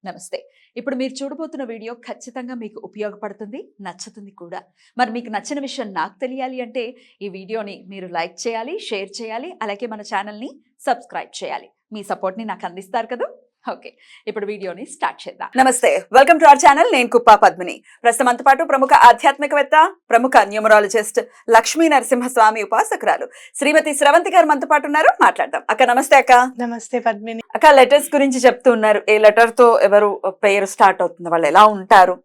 నమస్తే. ఇప్పుడు మీరు చూడబోతున్న వీడియో ఖచ్చితంగా మీకు ఉపయోగపడుతుంది, నచ్చుతుంది కూడా. మరి మీకు నచ్చిన విషయం నాకు తెలియాలి అంటే ఈ వీడియోని మీరు లైక్ చేయాలి, షేర్ చేయాలి, అలాగే మన ఛానల్‌ని సబ్స్క్రైబ్ చేయాలి. మీ సపోర్ట్‌ని నాకు అందిస్తారు కదా! ఓకే. ఇప్పుడు వీడియోని స్టార్ట్ చేద్దాం. నమస్తే. Welcome to our channel. నేను కుప్పా పద్మిని. ప్రస్తుతం మనతో పాటు ప్రముఖ ఆధ్యాత్మికవేత్త, ప్రముఖ న్యూమరాలజిస్ట్ లక్ష్మీ నరసింహస్వామి ఉపాసకురాలు శ్రీమతి స్రవంతి గారు మనతో పాటు ఉన్నారు. మాట్లాడదాం. అక్క నమస్తే అక్క. నమస్తే పద్మిని. అక్క లెటర్స్ గురించి చెప్తూ ఉన్నారు. ఏ లెటర్ తో ఎవరు పేరు స్టార్ట్ అవుతుంది, వాళ్ళు ఎలా ఉంటారు,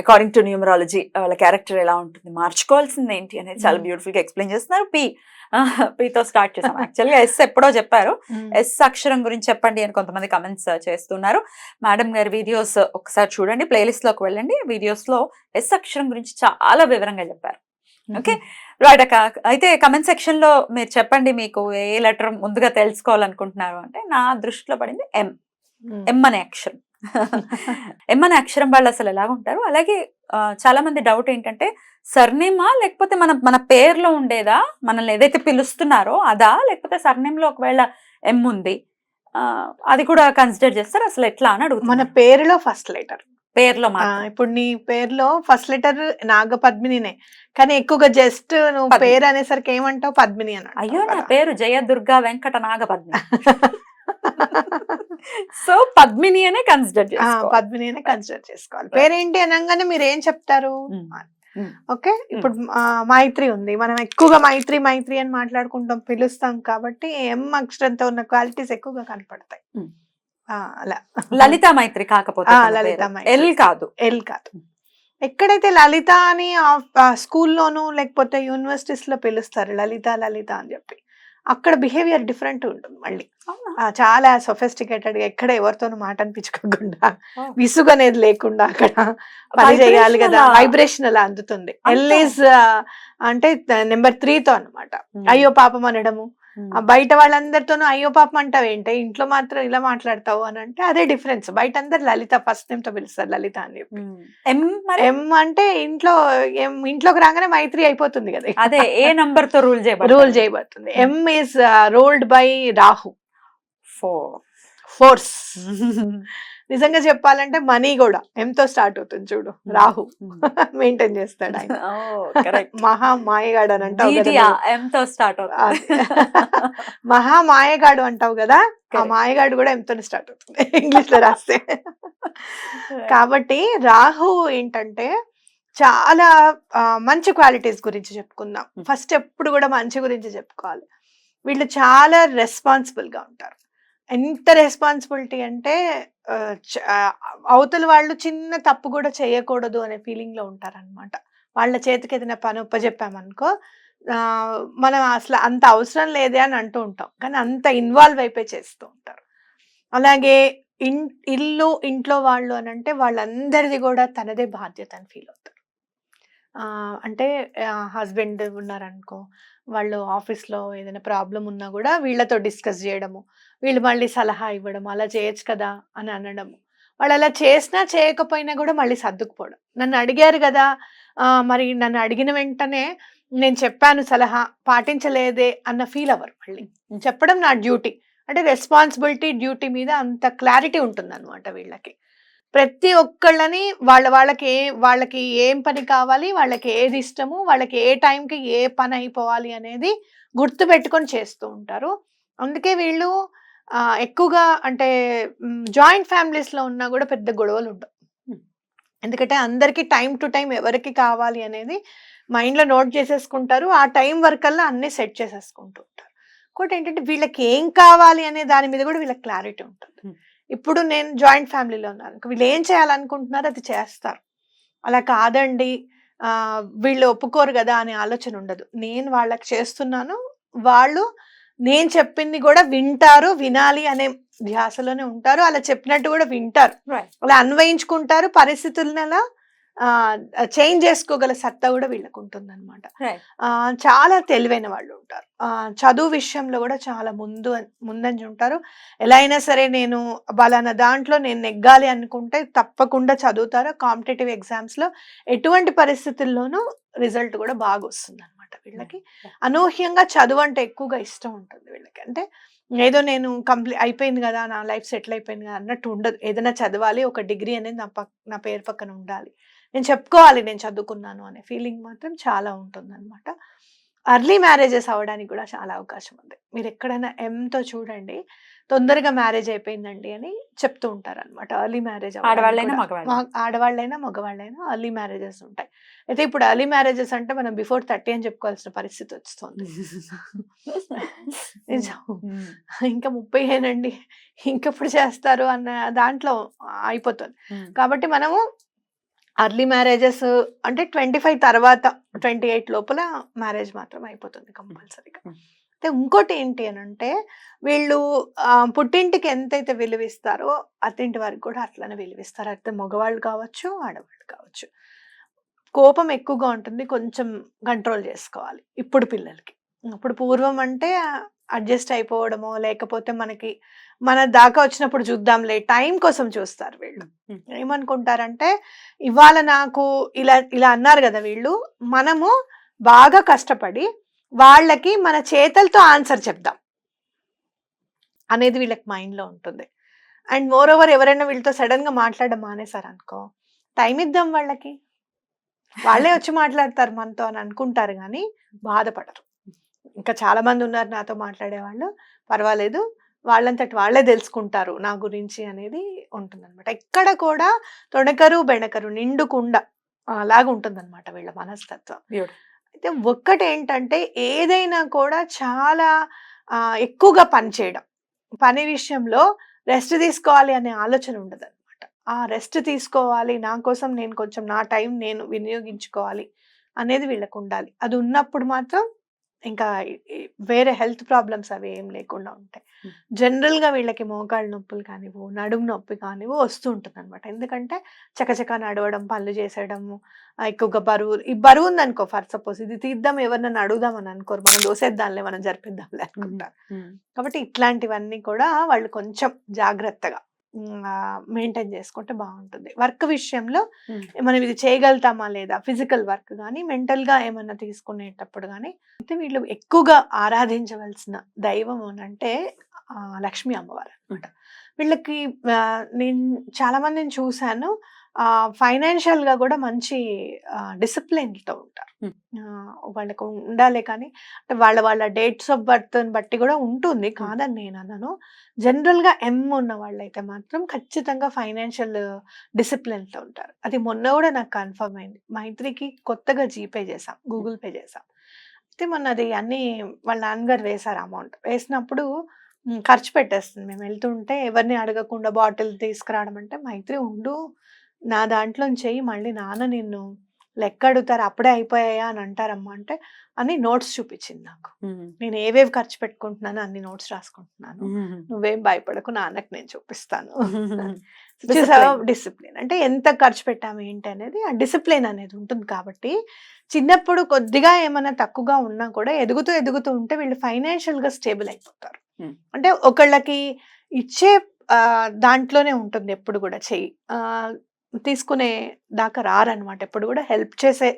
అకార్డింగ్ టు న్యూమరాలజీ వాళ్ళ క్యారెక్టర్ ఎలా ఉంటుంది, మార్చుకోవాల్సింది ఏంటి అనేది చాలా బ్యూటిఫుల్ గా ఎక్స్ప్లెయిన్ చేస్తున్నారు. పీతో స్టార్ట్ చేసాం. యాక్చువల్గా ఎస్ ఎప్పుడో చెప్పారు. ఎస్ అక్షరం గురించి చెప్పండి అని కొంతమంది కమెంట్స్ చేస్తున్నారు. మేడం గారి వీడియోస్ ఒకసారి చూడండి, ప్లేలిస్ట్ లోకి వెళ్ళండి. వీడియోస్ లో ఎస్ అక్షరం గురించి చాలా వివరంగా చెప్పారు. ఓకే రైట్ అక్క. అయితే కమెంట్ సెక్షన్ లో మీరు చెప్పండి, మీకు ఏ లెటర్ ముందుగా తెలుసుకోవాలనుకుంటున్నారు అంటే నా దృష్టిలో పడింది ఎం. ఎం అనే అక్షరం. ఎం అనే అక్షరం వాళ్ళు అసలు ఎలా ఉంటారు. అలాగే చాలా మంది డౌట్ ఏంటంటే సర్నేమా లేకపోతే మన పేర్లో ఉండేదా, మనల్ని ఏదైతే పిలుస్తున్నారో అదా, లేకపోతే సర్నేమ్ లో ఒకవేళ ఎం ఉంది అది కూడా కన్సిడర్ చేస్తారు అసలు ఎట్లా అని అడుగుతారు. మన పేరులో ఫస్ట్ లెటర్ పేర్లో ఇప్పుడు నీ పేరులో ఫస్ట్ లెటర్ నాగ పద్మినినే, కానీ ఎక్కువగా జస్ట్ నువ్వు పేరు అనేసరికి ఏమంటావు పద్మిని అని. అయ్యో నా పేరు జయ దుర్గా వెంకట నాగ పద్మిని. సో పద్మిని అనే కన్సిడర్ చేసుకోవాలి. పద్మిని అనే కన్సిడర్ చేసుకోవాలి. పేరేంటి అనగానే మీరు ఏం చెప్తారు? ఓకే. ఇప్పుడు మైత్రి ఉంది, మనం ఎక్కువగా మైత్రి మైత్రి అని మాట్లాడుకుంటాం, పిలుస్తాం కాబట్టి ఎం అక్షరంతో ఉన్న క్వాలిటీస్ ఎక్కువగా కనపడతాయి. అలా లలిత మైత్రి కాకపోతే లలిత మైత్రి, ఎల్ కాదు. ఎల్ కాదు. ఎక్కడైతే లలిత అని స్కూల్లోను లేకపోతే యూనివర్సిటీస్ లో పిలుస్తారు లలిత లలిత అని చెప్పి, అక్కడ బిహేవియర్ డిఫరెంట్ ఉంటుంది. మళ్ళీ చాలా సొఫిస్టికేటెడ్ గా, ఎక్కడ ఎవరితోనూ మాట అనిపించుకోకుండా, విసుగు అనేది లేకుండా అక్కడ పని చేయాలి కదా. వైబ్రేషన్ అలా అందుతుంది. ఎల్ ఈజ్ అంటే నెంబర్ 3 తో అనమాట. అయ్యో పాపం అనడము, బయట వాళ్ళందరితోనూ అయ్యో పాపం అంటావు ఏంటి, ఇంట్లో మాత్రం ఇలా మాట్లాడతావు అని అంటే అదే డిఫరెన్స్. బయట అందరు లలిత ఫస్ట్ నేమ్ తో పిలుస్తారు లలిత అని చెప్పి. ఎం అంటే ఇంట్లోకి రాగానే మైత్రి అయిపోతుంది కదా. అదే ఏ నంబర్ తో రూల్ చేయబడుతుంది. ఎం is ruled by Rahu, force. నిజంగా చెప్పాలంటే మనీ కూడా ఎంతో స్టార్ట్ అవుతుంది చూడు. రాహు మెయింటైన్ చేస్తాడు ఆయన. మహా మాయగాడు అని అంటావు కదా, మహా మాయగాడు అంటావు కదా, ఆ మాయగాడు కూడా ఎంతో స్టార్ట్ అవుతుంది ఇంగ్లీష్ లో రాస్తే. కాబట్టి రాహు ఏంటంటే చాలా మంచి క్వాలిటీస్ గురించి చెప్పుకుందాం. ఫస్ట్ ఎప్పుడు కూడా మంచి గురించి చెప్పుకోవాలి. వీళ్ళు చాలా రెస్పాన్సిబుల్ గా ఉంటారు. ఎంత రెస్పాన్సిబిలిటీ అంటే అవతల వాళ్ళు చిన్న తప్పు కూడా చేయకూడదు అనే ఫీలింగ్ లో ఉంటారనమాట. వాళ్ళ చేతికి ఏదైనా పని ఒప్పజెప్పామనుకో, మనం అసలు అంత అవసరం లేదే అని అంటూ ఉంటాం, కానీ అంత ఇన్వాల్వ్ అయిపోయి చేస్తూ ఉంటారు. అలాగే ఇల్లు ఇంట్లో వాళ్ళు అని అంటే వాళ్ళందరిది కూడా తనదే బాధ్యత అని ఫీల్ అవుతారు. అంటే హస్బెండ్ ఉన్నారనుకో, వాళ్ళు ఆఫీస్లో ఏదైనా ప్రాబ్లం ఉన్నా కూడా వీళ్ళతో డిస్కస్ చేయడము, వీళ్ళు మళ్ళీ సలహా ఇవ్వడం, అలా చేయొచ్చు కదా అని అనడము. వాళ్ళు అలా చేసినా చేయకపోయినా కూడా మళ్ళీ సర్దుకుపోవడం. నన్ను అడిగారు కదా, మరి నన్ను అడిగిన వెంటనే నేను చెప్పాను సలహా, పాటించలేదే అన్న ఫీల్ అవ్వరు. మళ్ళీ చెప్పడం నా డ్యూటీ, అంటే రెస్పాన్సిబిలిటీ డ్యూటీ మీద అంత క్లారిటీ ఉంటుంది అనమాట వీళ్ళకి. ప్రతి ఒక్కళ్ళని వాళ్ళకి ఏం పని కావాలి, వాళ్ళకి ఏది ఇష్టము, వాళ్ళకి ఏ టైంకి ఏ పని అయిపోవాలి అనేది గుర్తు పెట్టుకొని చేస్తూ ఉంటారు. అందుకే వీళ్ళు ఎక్కువగా అంటే జాయింట్ ఫ్యామిలీస్ లో ఉన్నా కూడా పెద్ద గొడవలు ఉండవు. ఎందుకంటే అందరికి టైం టు టైం ఎవరికి కావాలి అనేది మైండ్ లో నోట్ చేసేసుకుంటారు. ఆ టైం వరకల్లా అన్ని సెట్ చేసేసుకుంటూ ఉంటారు. ఇంకోటి ఏంటంటే వీళ్ళకి ఏం కావాలి అనే దాని మీద కూడా వీళ్ళకి క్లారిటీ ఉంటుంది. ఇప్పుడు నేను జాయింట్ ఫ్యామిలీలో ఉన్నాను, వీళ్ళు ఏం చేయాలనుకుంటున్నారో అది చేస్తారు. అలా కాదండి వీళ్ళు ఒప్పుకోరు కదా అనే ఆలోచన ఉండదు. నేను వాళ్ళకి చేస్తున్నాను, వాళ్ళు నేను చెప్పింది కూడా వింటారు, వినాలి అనే ధ్యాసలోనే ఉంటారు. అలా చెప్పినట్టు కూడా వింటారు, అలా అన్వయించుకుంటారు. పరిస్థితులను అలా చేంజ్ చేసుకోగల సత్తా కూడా వీళ్ళకు ఉంటుంది అనమాట. చాలా తెలివైన వాళ్ళు ఉంటారు. చదువు విషయంలో కూడా చాలా ముందంజ ఉంటారు. ఎలా అయినా సరే నేను బలానా దాంట్లో నేను నెగ్గాలి అనుకుంటే తప్పకుండా చదువుతారు. కాంపిటేటివ్ ఎగ్జామ్స్ లో ఎటువంటి పరిస్థితుల్లోనూ రిజల్ట్ కూడా బాగా వస్తుంది అనమాట. అనమాట వీళ్ళకి. అనూహ్యంగా చదువు అంటే ఎక్కువగా ఇష్టం ఉంటుంది వీళ్ళకి. అంటే ఏదో నేను అయిపోయింది కదా, నా లైఫ్ సెటిల్ అయిపోయింది కదా అన్నట్టు ఉండదు. ఏదైనా చదవాలి, ఒక డిగ్రీ అనేది నా పేరు పక్కన ఉండాలి, నేను చెప్పుకోవాలి నేను చదువుకున్నాను అనే ఫీలింగ్ మాత్రం చాలా ఉంటుందన్నమాట. అర్లీ మ్యారేజెస్ అవ్వడానికి కూడా చాలా అవకాశం ఉంది. మీరు ఎక్కడైనా ఎంతో చూడండి, తొందరగా మ్యారేజ్ అయిపోయిందండి అని చెప్తూ ఉంటారన్నమాట. ఎర్లీ మ్యారేజ్ ఆడవాళ్ళైనా మగవాళ్ళైనా. ఆడవాళ్ళైనా మగవాళ్ళైనా ఎర్లీ మ్యారేజెస్ ఉంటాయి. అయితే ఇప్పుడు ఎర్లీ మ్యారేజెస్ అంటే మనం బిఫోర్ 30 అని చెప్పుకోవాల్సిన పరిస్థితి వస్తుంది. నిజం. ఇంకా 30 ఏనండి, ఇంకెప్పుడు చేస్తారు అన్న దాంట్లో అయిపోతుంది. కాబట్టి మనము అర్లీ మ్యారేజెస్ అంటే 25 తర్వాత 28 లోపల మ్యారేజ్ మాత్రం అయిపోతుంది కంపల్సరీగా. అయితే ఇంకోటి ఏంటి అని అంటే, వీళ్ళు పుట్టింటికి ఎంతైతే విలువిస్తారో అత్తింటి వారికి కూడా అట్లనే విలువిస్తారు. అయితే మగవాళ్ళు కావచ్చు, ఆడవాళ్ళు కావచ్చు. కోపం ఎక్కువగా ఉంటుంది, కొంచెం కంట్రోల్ చేసుకోవాలి ఇప్పుడు పిల్లలకి. అప్పుడు పూర్వం అంటే అడ్జస్ట్ అయిపోవడమో, లేకపోతే మన దాకా వచ్చినప్పుడు చూద్దాంలే టైం కోసం చూస్తారు వీళ్ళు. ఏమనుకుంటారంటే, ఇవాళ నాకు ఇలా ఇలా అన్నారు కదా వీళ్ళు, మనము బాగా కష్టపడి వాళ్ళకి మన చేతలతో ఆన్సర్ చెప్దాం అనేది వీళ్ళకి మైండ్లో ఉంటుంది. అండ్ మోర్ ఓవర్ ఎవరైనా వీళ్ళతో సడన్ గా మాట్లాడడం మానేశారనుకో, టైం ఇద్దాం వాళ్ళకి, వాళ్ళే వచ్చి మాట్లాడతారు మనతో అని అనుకుంటారు, కానీ బాధపడరు. ఇంకా చాలా మంది ఉన్నారు నాతో మాట్లాడేవాళ్ళు, పర్వాలేదు వాళ్ళంతటి వాళ్ళే తెలుసుకుంటారు నా గురించి అనేది ఉంటుందన్నమాట. ఎక్కడ కూడా తొణకరు బెణకరు, నిండుకుండ అలాగా ఉంటుందన్నమాట వీళ్ళ మనస్తత్వం. అయితే ఒక్కటేంటంటే, ఏదైనా కూడా చాలా ఎక్కువగా పని చేయడం, పని విషయంలో రెస్ట్ తీసుకోవాలి అనే ఆలోచన ఉండదన్నమాట. ఆ రెస్ట్ తీసుకోవాలి, నా కోసం నేను కొంచెం నా టైం నేను వినియోగించుకోవాలి అనేది వీళ్ళకు ఉండాలి. అది ఉన్నప్పుడు మాత్రం ఇంకా వేరే హెల్త్ ప్రాబ్లమ్స్ అవి ఏం లేకుండా ఉంటాయి. జనరల్గా వీళ్ళకి మోకాళ్ళ నొప్పులు కానివ్వు, నడుము నొప్పి కానివ్వు వస్తూ ఉంటుంది అనమాట. ఎందుకంటే చకచకా నడవడం, పనులు చేసేయడము, ఎక్కువగా బరువు ఉందనుకో, ఫర్ సపోజ్ ఇది తీద్దాం ఎవరినైనా అడుగుదాం అని అనుకోరు, మనం దోసేద్దాంలే, మనం జరిపిద్దాంలే అనుకుంటారు. కాబట్టి ఇట్లాంటివన్నీ కూడా వాళ్ళు కొంచెం జాగ్రత్తగా మెయింటైన్ చేసుకుంటే బాగుంటుంది. వర్క్ విషయంలో మనం ఇది చేయగలుగుతామా లేదా, ఫిజికల్ వర్క్ కానీ మెంటల్గా ఏమన్నా తీసుకునేటప్పుడు కానీ. అయితే వీళ్ళు ఎక్కువగా ఆరాధించవలసిన దైవం అంటే లక్ష్మీ అమ్మవారు అనమాట. వీళ్ళకి నేను చాలా మందిని చూశాను, ఫైనాన్షియల్ గా కూడా మంచి డిసిప్లిన్తో ఉంటారు. వాళ్ళకు ఉండాలి, కానీ అంటే వాళ్ళ డేట్స్ ఆఫ్ బర్త్ బట్టి కూడా ఉంటుంది, కాదని నేను అన్నాను. జనరల్ గా ఉన్న వాళ్ళైతే మాత్రం ఖచ్చితంగా ఫైనాన్షియల్ డిసిప్లిన్తో ఉంటారు. అది మొన్న కూడా నాకు కన్ఫర్మ్ అయింది. మైత్రికి కొత్తగా జీపే చేసాం, గూగుల్ పే చేసాం. అయితే మొన్న అది అన్ని వాళ్ళ నాన్నగారు వేశారు, అమౌంట్ వేసినప్పుడు ఖర్చు పెట్టేస్తుంది. మేము వెళ్తుంటే ఎవరిని అడగకుండా బాటిల్ తీసుకురావడం అంటే, మైత్రి ఉండు నా దాంట్లో చెయ్యి, మళ్ళీ నాన్న నిన్ను లెక్క అడుగుతారు, అప్పుడే అయిపోయాయా అని అంటారమ్మా అంటే అని నోట్స్ చూపించింది నాకు. నేను ఏవేవి ఖర్చు పెట్టుకుంటున్నాను అన్ని నోట్స్ రాసుకుంటున్నాను, నువ్వేం భయపడకు, నాన్నకు నేను చూపిస్తాను. డిసిప్లిన్ అంటే ఎంత ఖర్చు పెట్టాము ఏంటి అనేది, ఆ డిసిప్లిన్ అనేది ఉంటుంది. కాబట్టి చిన్నప్పుడు కొద్దిగా ఏమైనా తక్కువగా ఉన్నా కూడా ఎదుగుతూ ఉంటే వీళ్ళు ఫైనాన్షియల్ గా స్టేబుల్ అయిపోతారు. అంటే ఒకళ్ళకి ఇచ్చే దాంట్లోనే ఉంటుంది ఎప్పుడు కూడా, చెయ్యి తీసుకునే దాకా రారనమాట. ఎప్పుడు కూడా హెల్ప్ చేసే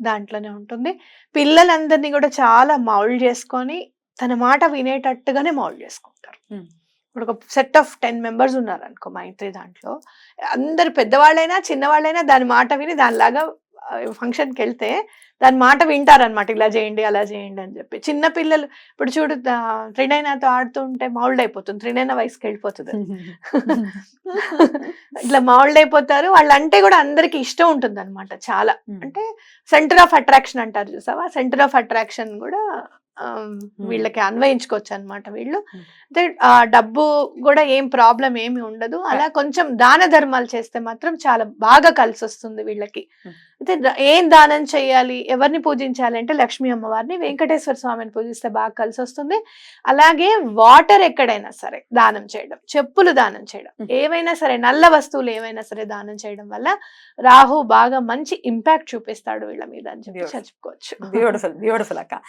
దాంట్లోనే ఉంటుంది. పిల్లలందరినీ కూడా చాలా మౌల్డ్ చేసుకొని తన మాట వినేటట్టుగానే మౌల్డ్ చేసుకుంటారు. ఇప్పుడు ఒక సెట్ ఆఫ్ 10 members ఉన్నారు అనుకో మైత్రి దాంట్లో, అందరు పెద్దవాళ్ళైనా చిన్నవాళ్ళైనా దాని మాట విని దానిలాగా ఫంక్షన్కి వెళ్తే దాని మాట వింటారనమాట, ఇలా చేయండి అలా చేయండి అని చెప్పి. చిన్న పిల్లలు ఇప్పుడు చూడు, త్రినైనాతో ఆడుతూ ఉంటే మౌల్డ్ అయిపోతుంది, త్రినైనా వయసుకి వెళ్ళిపోతుంది. ఇట్లా మౌల్డ్ అయిపోతారు. వాళ్ళంటే కూడా అందరికి ఇష్టం ఉంటుంది అనమాట చాలా. అంటే సెంటర్ ఆఫ్ అట్రాక్షన్ అంటారు చూసావా, సెంటర్ ఆఫ్ అట్రాక్షన్ కూడా వీళ్ళకి అన్వయించుకోవచ్చు అనమాట. వీళ్ళు అంటే డబ్బు కూడా ఏం ప్రాబ్లం ఏమి ఉండదు. అలా కొంచెం దాన ధర్మాలు చేస్తే మాత్రం చాలా బాగా కలిసి వస్తుంది వీళ్ళకి. అయితే ఏం దానం చేయాలి, ఎవరిని పూజించాలి అంటే లక్ష్మీ అమ్మవారిని, వెంకటేశ్వర స్వామిని పూజిస్తే బాగా కలిసి వస్తుంది. అలాగే వాటర్ ఎక్కడైనా సరే దానం చేయడం, చెప్పులు దానం చేయడం, ఏవైనా సరే నల్ల వస్తువులు ఏవైనా సరే దానం చేయడం వల్ల రాహు బాగా మంచి ఇంపాక్ట్ చూపిస్తాడు వీళ్ళ మీద అని చెప్పి చెప్పుకోవచ్చు. బ్యూటిఫుల్ అక్క.